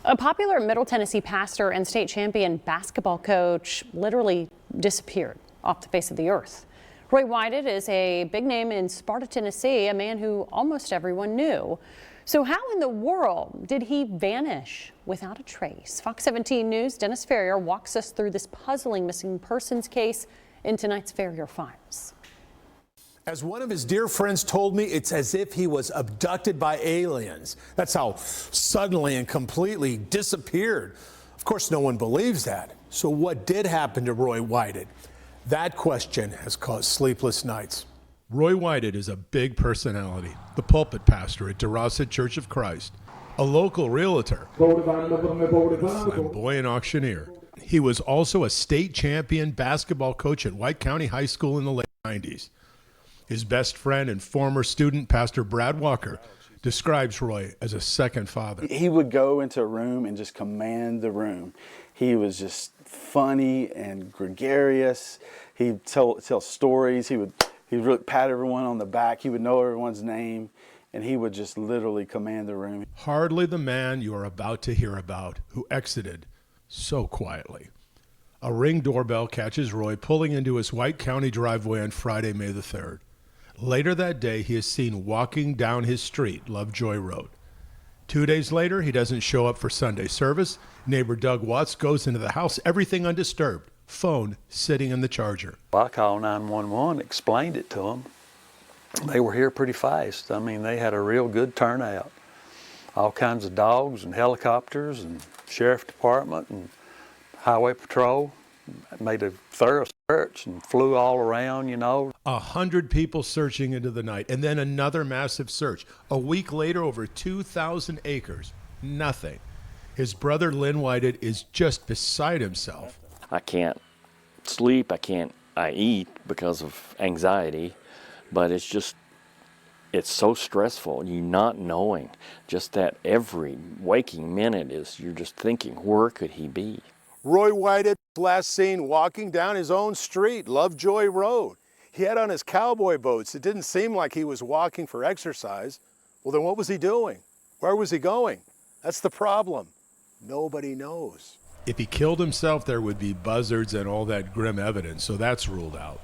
A popular Middle Tennessee pastor and state champion basketball coach literally disappeared off the face of the earth. Roy Whited is a big name in Sparta, Tennessee, a man who almost everyone knew. So how in the world did he vanish without a trace? Fox 17 News' Dennis Ferrier walks us through this puzzling missing persons case in tonight's Ferrier Files. As one of his dear friends told me, it's as if he was abducted by aliens. That's how suddenly and completely disappeared. Of course, no one believes that. So what did happen to Roy Whited? That question has caused sleepless nights. Roy Whited is a big personality, the pulpit pastor at DeRosset Church of Christ, a local realtor, a flamboyant auctioneer. He was also a state champion basketball coach at White County High School in the late 90s. His best friend and former student, Pastor Brad Walker, describes Roy as a second father. He would go into a room and just command the room. He was just funny and gregarious. He'd tell stories. He'd really pat everyone on the back. He would know everyone's name, and he would just literally command the room. Hardly the man you are about to hear about who exited so quietly. A Ring doorbell catches Roy pulling into his White County driveway on Friday, May the 3rd. Later that day, he is seen walking down his street, Lovejoy Road. 2 days later, he doesn't show up for Sunday service. Neighbor Doug Watts goes into the house, everything undisturbed, phone sitting in the charger. I called 911, explained it to them. They were here pretty fast. I mean, they had a real good turnout. All kinds of dogs and helicopters and sheriff department and highway patrol. Made a thorough search and flew all around, 100 people searching into the night, and then another massive search. A week later, over 2,000 acres, nothing. His brother Lynn Whited is just beside himself. I can't sleep, I eat because of anxiety, but it's so stressful, you not knowing, just that every waking minute you're just thinking, where could he be? Roy Whited last seen walking down his own street, Lovejoy Road. He had on his cowboy boots. It didn't seem like he was walking for exercise. Well, then what was he doing? Where was he going? That's the problem. Nobody knows. If he killed himself, there would be buzzards and all that grim evidence, so that's ruled out.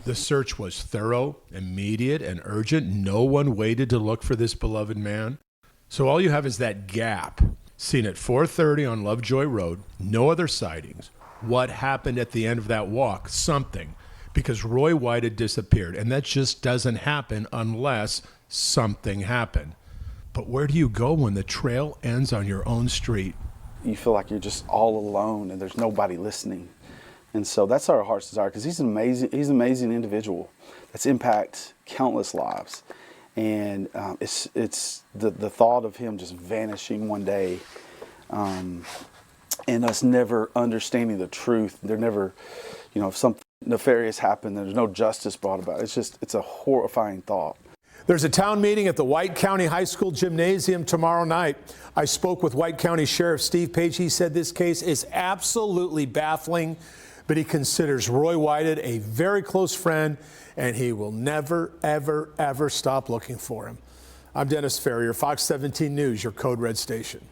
The search was thorough, immediate, and urgent. No one waited to look for this beloved man. So all you have is that gap. Seen at 4:30 on Lovejoy Road, no other sightings. What happened at the end of that walk? Something. Because Roy Whited disappeared, and that just doesn't happen unless something happened. But where do you go when the trail ends on your own street? You feel like you're just all alone and there's nobody listening. And so that's our heart's desire, because he's an amazing individual that's impacted countless lives. And it's the thought of him just vanishing one day, and us never understanding the truth. There never, if something nefarious happened, there's no justice brought about it. It's a horrifying thought. There's a town meeting at the White County High School gymnasium tomorrow night. I spoke with White County Sheriff Steve Page. He said this case is absolutely baffling, but he considers Roy Whited a very close friend, and he will never, ever, ever stop looking for him. I'm Dennis Ferrier, Fox 17 News, your Code Red station.